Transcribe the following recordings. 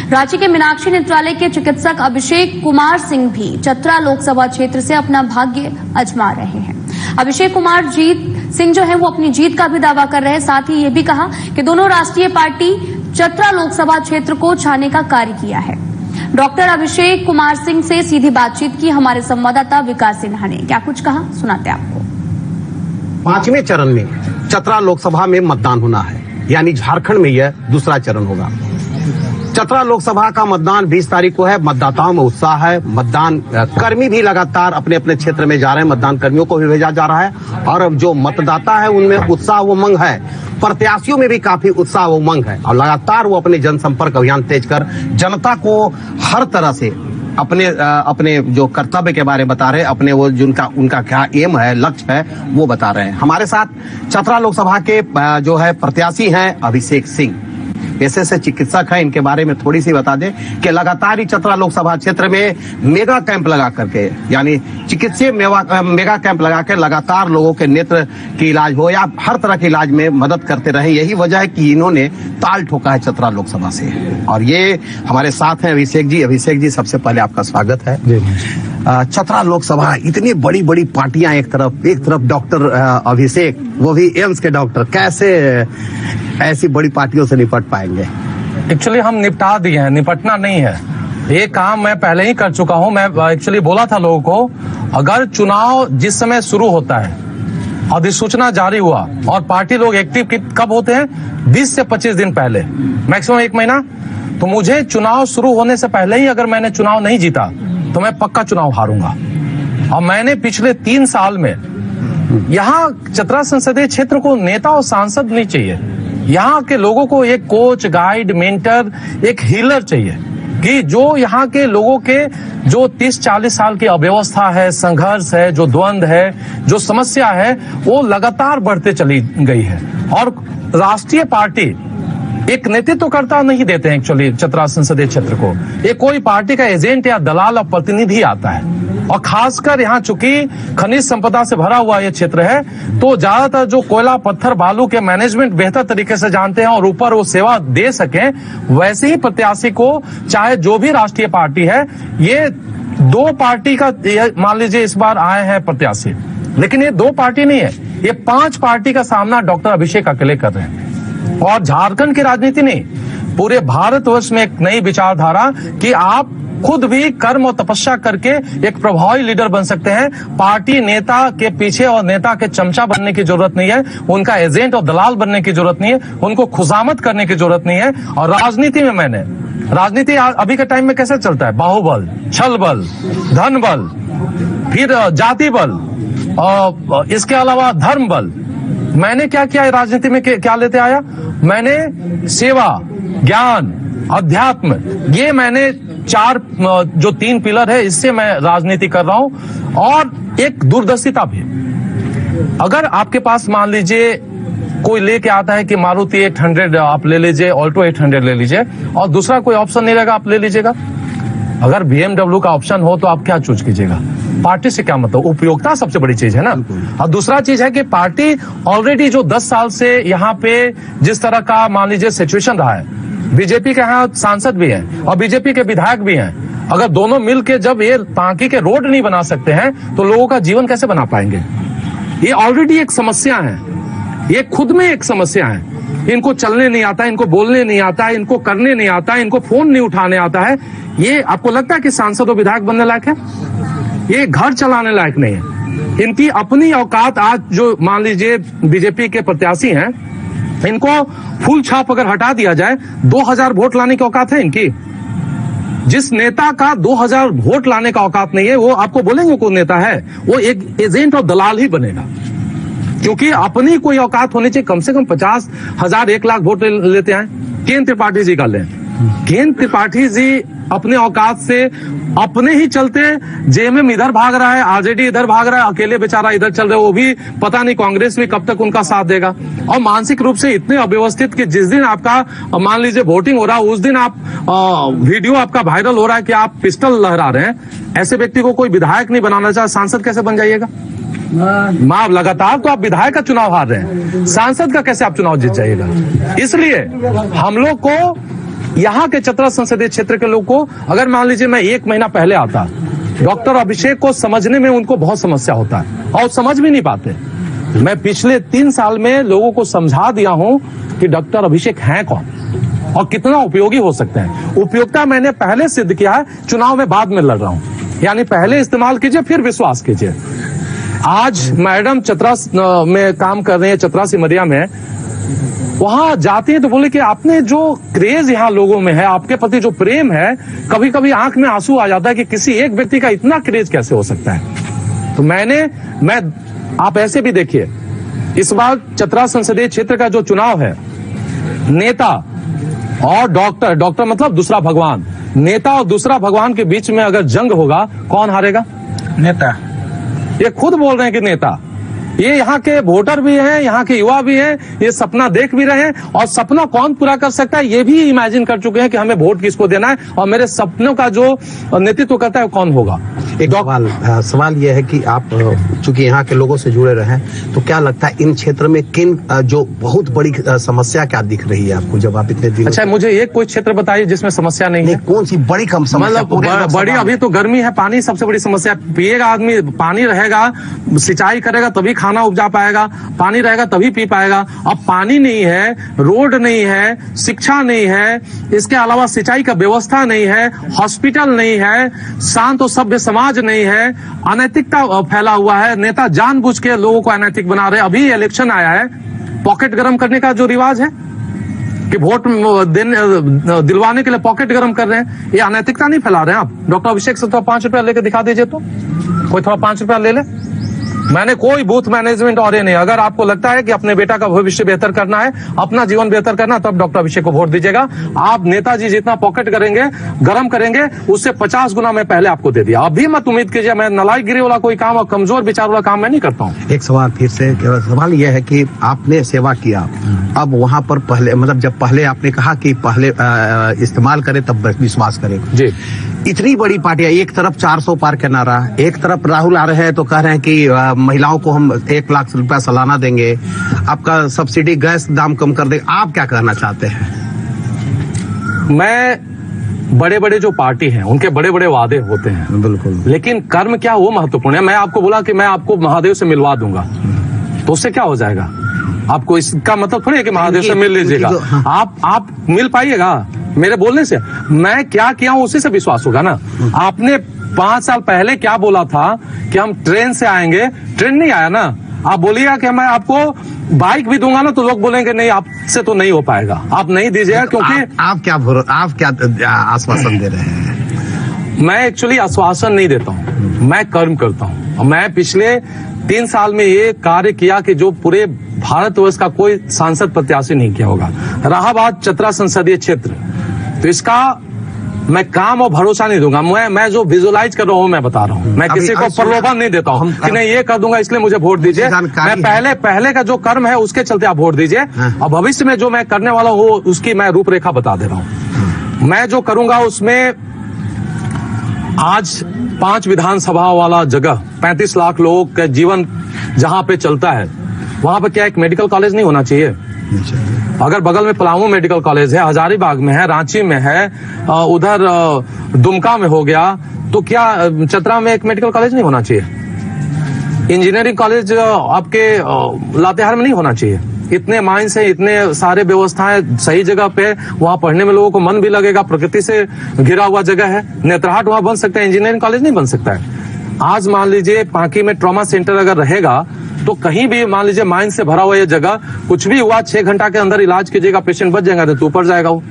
रांची के मीनाक्षी नेत्रालय के चिकित्सक अभिषेक कुमार सिंह भी चतरा लोकसभा क्षेत्र से अपना भाग्य आजमा रहे हैं। अभिषेक कुमार सिंह जो है वो अपनी जीत का भी दावा कर रहे हैं। साथ ही ये भी कहा कि दोनों राष्ट्रीय पार्टी चतरा लोकसभा क्षेत्र को छाने का कार्य किया है। डॉक्टर अभिषेक कुमार सिंह से सीधी बातचीत की हमारे संवाददाता विकास सिन्हा ने। क्या कुछ कहा, सुनाते आपको। 5वें चरण में चतरा लोकसभा में मतदान होना है, यानी झारखंड में यह दूसरा चरण होगा। चतरा लोकसभा का मतदान 20 तारीख को है। मतदाताओं में उत्साह है। मतदान कर्मी भी लगातार अपने अपने क्षेत्र में जा रहे हैं। मतदान कर्मियों को भी भेजा जा रहा है और जो मतदाता है उनमें उत्साह व उमंग है। प्रत्याशियों में भी काफी उत्साह व उमंग है और लगातार वो अपने जनसंपर्क अभियान तेज कर जनता को हर तरह से अपने जो कर्तव्य के बारे में बता रहे हैं, अपने वो जिनका उनका क्या एम है, लक्ष्य है, वो बता रहे हैं। हमारे साथ चतरा लोकसभा के जो है प्रत्याशी हैं अभिषेक सिंह, पेशे से चिकित्सक हैं। इनके बारे में थोड़ी सी बता दें कि लगातार ही चतरा लोकसभा क्षेत्र में मेगा कैंप लगा करके, यानी चिकित्सीय मेगा कैंप लगा कर लगातार लोगों के नेत्र की इलाज हो या हर तरह के इलाज में मदद करते रहे। यही वजह है कि इन्होंने ताल ठोका है चतरा लोकसभा से। और ये हमारे साथ हैं अभिषेक जी। अभिषेक जी, सबसे पहले आपका स्वागत है। चतरा लोकसभा, इतनी बड़ी बड़ी पार्टियां एक तरफ डॉक्टर अभिषेक, वो भी एम्स के डॉक्टर, कैसे ऐसी बड़ी पार्टियों से निपट पाएंगे? एक्चुअली हम निपटा दिए हैं, निपटना नहीं है। ये काम मैं पहले ही कर चुका हूं। मैं एक्चुअली बोला था लोगों को, अगर चुनाव जिस समय शुरू होता है, अधिसूचना जारी हुआ और पार्टी लोग एक्टिव कब होते हैं, 20 से 25 दिन पहले, मैक्सिमम 1 महीना, तो मुझे चुनाव शुरू होने से पहले ही अगर मैंने चुनाव नहीं जीता तो मैं पक्का चुनाव हारूंगा। और मैंने पिछले 3 साल में यहाँ चतरा संसदीय क्षेत्र को नेता और सांसद नहीं चाहिए, यहाँ के लोगों को एक कोच, गाइड, मेंटर, एक हीलर चाहिए कि जो यहाँ के लोगों के जो 30-40 साल की अव्यवस्था है, संघर्ष है, जो द्वंद्व है, जो समस्या है, वो लगातार बढ़ते चली गई है। और राष्ट्रीय पार्टी एक नेतृत्वकर्ता नहीं देते हैं एक्चुअली चतरा संसदीय क्षेत्र को। ये कोई पार्टी का एजेंट या दलाल और प्रतिनिधि आता है। और खासकर यहाँ चूंकि खनिज संपदा से भरा हुआ ये क्षेत्र है, तो ज्यादातर जो कोयला, पत्थर, बालू के मैनेजमेंट बेहतर तरीके से जानते हैं और ऊपर वो सेवा दे सकें, वैसे ही प्रत्याशी को, चाहे जो भी राष्ट्रीय पार्टी है, ये 2 पार्टी का, मान लीजिए इस बार आए हैं प्रत्याशी, लेकिन ये 2 पार्टी नहीं है, ये 5 पार्टी का सामना डॉक्टर अभिषेक अकेले कर रहे हैं। और झारखंड की राजनीति नहीं, पूरे भारतवर्ष में एक नई विचारधारा कि आप खुद भी कर्म और तपस्या करके एक प्रभावी लीडर बन सकते हैं। पार्टी नेता के पीछे और नेता के चमचा बनने की जरूरत नहीं है, उनका एजेंट और दलाल बनने की जरूरत नहीं है, उनको खुशामद करने की जरूरत नहीं है। और राजनीति में राजनीति अभी के टाइम में कैसे चलता है, बाहुबल, छल बल, धन बल, फिर जाति बल और इसके अलावा धर्म बल। मैंने क्या किया राजनीति में, क्या लेते आया, मैंने सेवा, ज्ञान, अध्यात्म, ये मैंने 3 पिलर है, इससे मैं राजनीति कर रहा हूं। और एक दूरदर्शिता भी, अगर आपके पास मान लीजिए कोई लेके आता है कि मारुति 800 आप ले लीजिए, ऑल्टो 800 ले लीजिए, और दूसरा कोई ऑप्शन नहीं रहेगा, आप ले लीजिएगा। अगर BMW का ऑप्शन हो तो आप क्या चूज कीजिएगा? पार्टी से क्या मतलब, उपयोगिता सबसे बड़ी चीज है ना। और दूसरा चीज है कि पार्टी ऑलरेडी जो 10 साल से यहाँ पे जिस तरह का मान लीजिए सिचुएशन रहा है, बीजेपी के यहाँ सांसद भी हैं और बीजेपी के विधायक भी हैं, अगर दोनों मिलकर जब ये टांकी के रोड नहीं बना सकते हैं तो लोगों का जीवन कैसे बना पाएंगे? ये ऑलरेडी एक समस्या है, ये खुद में एक समस्या है। इनको चलने नहीं आता, इनको बोलने नहीं आता, इनको करने नहीं आता, इनको फोन नहीं उठाने आता है। ये आपको लगता है कि सांसद और विधायक बनने लायक है? ये घर चलाने लायक नहीं है। इनकी अपनी औकात, आज जो मान लीजिए बीजेपी के प्रत्याशी हैं, इनको फुल छाप अगर हटा दिया जाए, 2000 वोट लाने की औकात है इनकी। जिस नेता का 2000 वोट लाने का औकात नहीं है, वो आपको बोलेंगे कौन नेता है? वो एक एजेंट और दलाल ही बनेगा, क्योंकि अपनी कोई औकात होनी चाहिए। कम से कम 50,000 1 लाख वोट लेते हैं। केन त्रिपाठी जी का लें, केन त्रिपाठी जी अपने औकात से अपने ही चलते जेएमएम इधर भाग रहा है, आरजेडी इधर भाग रहा है, अकेले बेचारा इधर चल रहे, वो भी पता नहीं कांग्रेस में कब तक उनका साथ देगा। और मानसिक रूप से इतने अव्यवस्थित कि जिस दिन आपका मान लीजिए वोटिंग हो रहा है, उस दिन आप वीडियो आपका वायरल हो रहा है कि आप पिस्टल लहरा रहे हैं। ऐसे व्यक्ति को कोई विधायक नहीं बनाना चाहे, सांसद कैसे बन जाइएगा? माँ लगातार तो आप विधायक का चुनाव हार रहे हैं, सांसद का कैसे आप चुनाव जीत जाइएगा? इसलिए हम लोग को यहाँ के चतरा संसदीय क्षेत्र के लोग को अगर मान लीजिए मैं 1 महीना पहले आता, डॉक्टर अभिषेक को समझने में उनको बहुत समस्या होता है और समझ भी नहीं पाते। मैं पिछले 3 साल में लोगों को समझा दिया हूं कि डॉक्टर अभिषेक हैं कौन और कितना उपयोगी हो सकते हैं। उपयोगिता मैंने पहले सिद्ध किया है, चुनाव में बाद में लड़ रहा हूं। यानी पहले इस्तेमाल कीजिए फिर विश्वास कीजिए। आज मैडम चतरा में काम कर रहे हैं, चतरा सिमरिया में, वहां जाते हैं तो बोले कि आपने जो क्रेज यहाँ लोगों में है, आपके प्रति जो प्रेम है, कभी कभी आंख में आंसू आ जाता है कि किसी एक व्यक्ति का इतना क्रेज कैसे हो सकता है। तो आप ऐसे भी देखिए, इस बार चतरा संसदीय क्षेत्र का जो चुनाव है, नेता और डॉक्टर मतलब दूसरा भगवान, नेता और दूसरा भगवान के बीच में अगर जंग होगा, कौन हारेगा? नेता। ये खुद बोल रहे हैं कि नेता। ये यहाँ के वोटर भी हैं, यहाँ के युवा भी हैं, ये सपना देख भी रहे हैं और सपना कौन पूरा कर सकता है ये भी इमेजिन कर चुके हैं कि हमें वोट किसको देना है और मेरे सपनों का जो नेतृत्व करता है कौन होगा। एक सवाल यह है कि आप चूंकि यहाँ के लोगों से जुड़े रहे हैं, तो क्या लगता है इन क्षेत्र में किन जो बहुत बड़ी समस्या क्या दिख रही है आपको जब आप इतने दिन? अच्छा, मुझे एक कोई क्षेत्र बताइए जिसमें समस्या नहीं है। कौन सी बड़ी कम समस्या? मतलब बड़ी अभी तो गर्मी है, पानी सबसे बड़ी समस्या। पिएगा आदमी, पानी रहेगा, सिंचाई करेगा तभी खाना उपजा पाएगा, पानी रहेगा तभी पी पाएगा। अब पानी नहीं है, रोड नहीं है, शिक्षा नहीं है, इसके अलावा सिंचाई का व्यवस्था नहीं है, हॉस्पिटल नहीं है, शांत और सभ्य समाज नहीं है, अनैतिकता फैला हुआ है, नेता जानबूझ के लोगों को अनैतिक बना रहे हैं। अभी इलेक्शन आया है, पॉकेट गरम करने का जो रिवाज है कि वोट दिलवाने के लिए पॉकेट गरम कर रहे हैं, ये अनैतिकता नहीं फैला रहे हैं आप? डॉक्टर अभिषेक से तो 5 रुपया लेके दिखा दीजिए, तो कोई थोड़ा 5 रुपया ले ले। मैंने कोई बूथ मैनेजमेंट और ये नहीं। अगर आपको लगता है कि अपने बेटा का भविष्य बेहतर करना है, अपना जीवन बेहतर करना है, तब डॉक्टर अभिषेक को वोट दीजिएगा। आप नेताजी जितना पॉकेट करेंगे, गरम करेंगे, उससे 50 गुना मैं पहले आपको दे दिया। अभी मत उम्मीद कीजिए, मैं नलायकगिरी वाला कोई काम और कमजोर विचार वाला काम मैं नहीं करता हूँ। एक सवाल फिर से, सवाल यह है कि आपने सेवा किया, अब वहाँ पर पहले मतलब जब पहले आपने कहा कि पहले इस्तेमाल करे तब विश्वास करे जी, इतनी बड़ी पार्टियां, एक तरफ 400 पार का नारा, एक तरफ राहुल आ रहे हैं तो कह रहे हैं कि महिलाओं को हम 1 लाख रुपया सालाना देंगे, आपका सब्सिडी गैस दाम कम कर देंगे। आप क्या कहना चाहते हैं? मैं बड़े बड़े जो पार्टी हैं उनके बड़े बड़े वादे होते हैं, बिल्कुल, लेकिन कर्म क्या वो महत्वपूर्ण है। मैं आपको बोला कि मैं आपको महादेव से मिलवा दूंगा, तो उससे क्या हो जाएगा? आपको इसका मतलब थोड़ी है कि महादेव से मिल लीजिएगा। आप मिल पाइएगा मेरे बोलने से? मैं क्या किया हूं उसी से विश्वास होगा ना। आपने 5 साल पहले क्या बोला था कि हम ट्रेन से आएंगे, ट्रेन नहीं आया ना। आप बोलिएगा कि मैं आपको बाइक भी दूंगा ना, तो लोग बोलेंगे नहीं आपसे तो नहीं हो पाएगा, आप नहीं दीजिएगा। क्योंकि आप क्या आश्वासन दे रहे हैं? मैं एक्चुअली आश्वासन नहीं देता हूं, मैं कर्म करता हूं। मैं पिछले 3 साल में ये कार्य किया कि जो पूरे भारतवर्ष का कोई सांसद प्रत्याशी नहीं किया होगा। रहा बात चतरा संसदीय क्षेत्र, तो इसका मैं काम और भरोसा नहीं दूंगा। मैं जो विजुअलाइज कर रहा हूँ मैं बता रहा हूँ, मैं किसी को प्रलोभन नहीं देता हूँ कि नहीं ये कर दूंगा इसलिए मुझे वोट दीजिए। मैं पहले का जो कर्म है उसके चलते आप वोट दीजिए, और भविष्य में जो मैं करने वाला हूँ उसकी मैं रूपरेखा बता दे रहा हूँ। मैं जो करूंगा उसमें आज 5 विधानसभा वाला जगह, 35 लाख लोगों का जीवन जहां पे चलता है, वहां पे क्या एक मेडिकल कॉलेज नहीं होना चाहिए? अगर बगल में पलामू मेडिकल कॉलेज है, हजारीबाग में है, रांची में है, उधर दुमका में हो गया, तो क्या चतरा में एक मेडिकल कॉलेज नहीं होना चाहिए? इंजीनियरिंग कॉलेज आपके लातेहार में नहीं होना चाहिए? इतने माइंस है, इतने सारे व्यवस्थाएं सही जगह पे, वहां पढ़ने में लोगों को मन भी लगेगा, प्रकृति से घिरा हुआ जगह है। नेत्रहाट वहां बन सकता है, इंजीनियरिंग कॉलेज नहीं बन सकता है। आज मान लीजिए पांकी में ट्रॉमा सेंटर अगर रहेगा, तो कहीं भी मान लीजिए माइंस से भरा हुआ ये जगह, कुछ भी हुआ 6 घंटा के अंदर इलाज कीजिएगा, पेशेंट बच जाएगा, तो ऊपर जाएगा वो।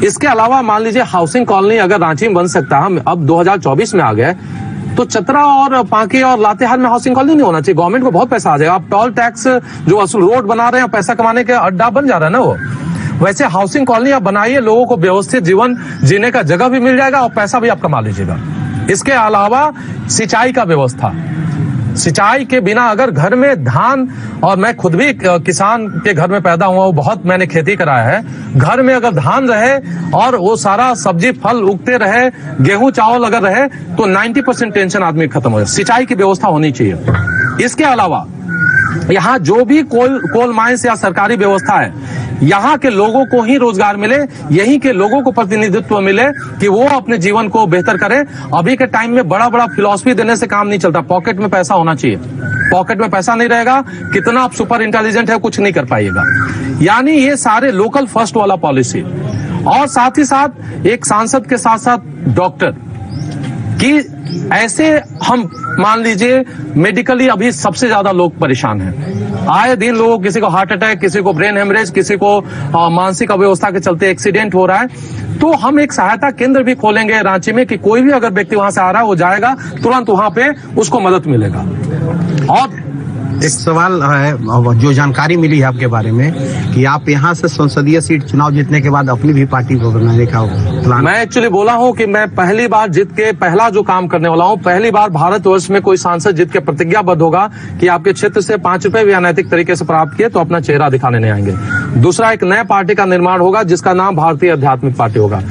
इसके अलावा मान लीजिए हाउसिंग कॉलोनी अगर रांची में बन सकता है, हम अब 2024 में आ गए, तो चतरा और पांकी और लातेहार में हाउसिंग कॉलोनी नहीं होना चाहिए। गवर्नमेंट को बहुत पैसा आ जाएगा। आप टोल टैक्स जो वसूल, रोड बना रहे हैं, पैसा कमाने के अड्डा बन जा रहा है ना वो। वैसे हाउसिंग कॉलोनी आप बनाइए, लोगों को व्यवस्थित जीवन जीने का जगह भी मिल जाएगा और पैसा भी आप कमा लीजिएगा। इसके अलावा सिंचाई का व्यवस्था, सिंचाई के बिना अगर घर में धान, और मैं खुद भी किसान के घर में पैदा हुआ हूं, बहुत मैंने खेती कराया है, घर में अगर धान रहे और वो सारा सब्जी फल उगते रहे, गेहूं चावल अगर रहे, तो 90% टेंशन आदमी खत्म हो जाए। सिंचाई की व्यवस्था होनी चाहिए। इसके अलावा यहाँ जो भी कोल माइंस या सरकारी व्यवस्था है, यहाँ के लोगों को ही रोजगार मिले, यहीं के लोगों को प्रतिनिधित्व मिले कि वो अपने जीवन को बेहतर करें। अभी के टाइम में बड़ा बड़ा फिलॉसफी देने से काम नहीं चलता, पॉकेट में पैसा होना चाहिए। पॉकेट में पैसा नहीं रहेगा, कितना आप सुपर इंटेलिजेंट है कुछ नहीं कर पाइएगा। यानी ये सारे लोकल फर्स्ट वाला पॉलिसी, और साथ ही साथ एक सांसद के साथ साथ डॉक्टर कि ऐसे हम मान लीजिए मेडिकली अभी सबसे ज्यादा लोग परेशान हैं। आए दिन लोग, किसी को हार्ट अटैक, किसी को ब्रेन हेमरेज, किसी को मानसिक अव्यवस्था के चलते एक्सीडेंट हो रहा है। तो हम एक सहायता केंद्र भी खोलेंगे रांची में कि कोई भी अगर व्यक्ति वहां से आ रहा है वो जाएगा, तुरंत वहां पे उसको मदद मिलेगा। और एक सवाल है, जो जानकारी मिली है आपके बारे में कि आप यहाँ से संसदीय सीट चुनाव जीतने के बाद अपनी भी पार्टी को बनाने का प्लान। मैं एक्चुअली बोला हूं कि मैं पहली बार जीत के पहला जो काम करने वाला हूं, पहली बार भारतवर्ष में कोई सांसद जीत के प्रतिज्ञाबद्ध होगा कि आपके क्षेत्र से 5 रुपए भी अनैतिक तरीके से प्राप्त किए तो अपना चेहरा दिखाने नहीं आएंगे। दूसरा, एक नया पार्टी का निर्माण होगा जिसका नाम भारतीय आध्यात्मिक पार्टी होगा।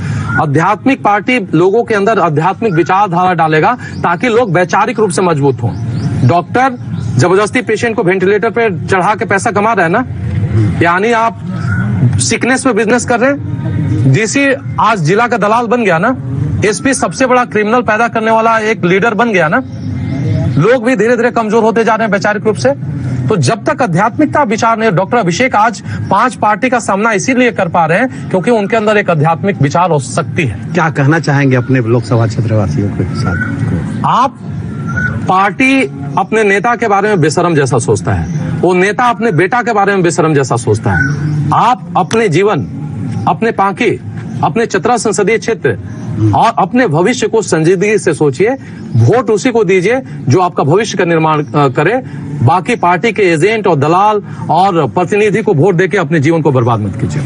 आध्यात्मिक पार्टी लोगों के अंदर आध्यात्मिक विचारधारा डालेगा ताकि लोग वैचारिक रूप से मजबूत हों। डॉक्टर जबरदस्ती पेशेंट को वेंटिलेटर पे चढ़ा के पैसा कमा रहे हैं ना, यानी आप सिकनेस पे बिजनेस कर रहे हैं। डीसी आज जिला का दलाल बन गया ना, एसपी सबसे बड़ा क्रिमिनल पैदा करने वाला एक लीडर बन गया ना। लोग भी धीरे धीरे कमजोर होते जा रहे हैं वैचारिक रूप से। तो जब तक आध्यात्मिकता विचार नहीं, डॉक्टर अभिषेक आज 5 पार्टी का सामना इसीलिए कर पा रहे हैं क्योंकि उनके अंदर एक आध्यात्मिक विचार हो सकती है। क्या कहना चाहेंगे अपने लोकसभा क्षेत्रवासियों के साथ? आप पार्टी अपने नेता के बारे में बेशरम जैसा सोचता है, वो नेता अपने बेटा के बारे में बेशरम जैसा सोचता है। आप अपने जीवन, अपने पांकी, अपने चतरा संसदीय क्षेत्र और अपने भविष्य को संजीदगी से सोचिए। वोट उसी को दीजिए जो आपका भविष्य का निर्माण करे। बाकी पार्टी के एजेंट और दलाल और प्रतिनिधि को वोट देके अपने जीवन को बर्बाद मत कीजिए।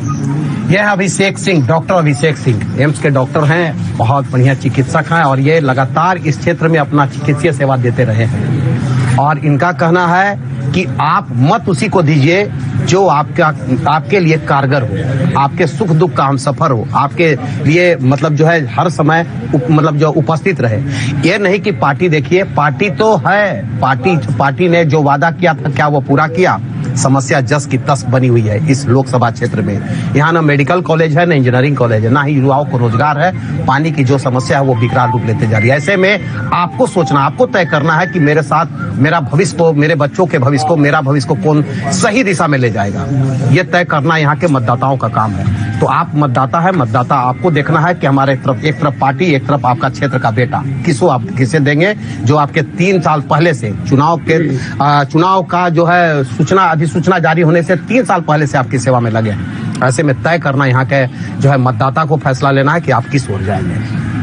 यह है अभिषेक सिंह, डॉक्टर अभिषेक सिंह एम्स के डॉक्टर हैं, बहुत बढ़िया चिकित्सक हैं और ये लगातार इस क्षेत्र में अपना चिकित्सीय सेवा देते रहे हैं। और इनका कहना है कि आप मत उसी को दीजिए जो आपके लिए कारगर हो, आपके सुख दुख का हम सफर हो, आपके लिए मतलब जो है हर समय मतलब जो उपस्थित रहे। ये नहीं कि पार्टी देखिए, पार्टी तो है, पार्टी ने जो वादा किया था क्या वो पूरा किया? समस्या जस की तस बनी हुई है इस लोकसभा क्षेत्र में। यहाँ ना मेडिकल कॉलेज है, ना इंजीनियरिंग कॉलेज है, ना ही युवाओं को रोजगार है। पानी की जो समस्या है वो विकराल रूप लेते जा रही है। ऐसे में आपको सोचना, आपको तय करना है कि मेरे साथ मेरा भविष्य को, मेरे बच्चों के भविष्य को, मेरा भविष्य को कौन सही दिशा में ले जाएगा, ये तय करना यहाँ के मतदाताओं का काम है। तो आप मतदाता है, मतदाता आपको देखना है कि हमारे एक तरफ पार्टी, एक तरफ आपका क्षेत्र का बेटा, किसे देंगे जो आपके 3 साल पहले से चुनाव का जो है अधिसूचना जारी होने से 3 साल पहले से आपकी सेवा में लगे हैं। ऐसे में तय करना यहाँ के जो है मतदाता को फैसला लेना है कि आप किस ओर जाएंगे।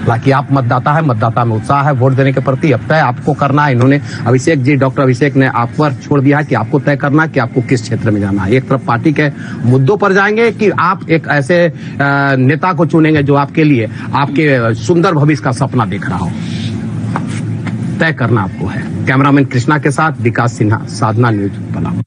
हालांकि आप मतदाता है, मतदाता में उत्साह है वोट देने के प्रति, अब तय आपको करना है। इन्होंने अभिषेक जी, डॉक्टर अभिषेक ने आप पर छोड़ दिया है कि आपको तय करना है कि आपको किस क्षेत्र में जाना है। एक तरफ पार्टी के मुद्दों पर जाएंगे कि आप एक ऐसे नेता को चुनेंगे जो आपके लिए आपके सुंदर भविष्य का सपना देख रहा हो। तय करना आपको है। कैमरामैन कृष्णा के साथ विकास सिन्हा, साधना न्यूज, पलामू।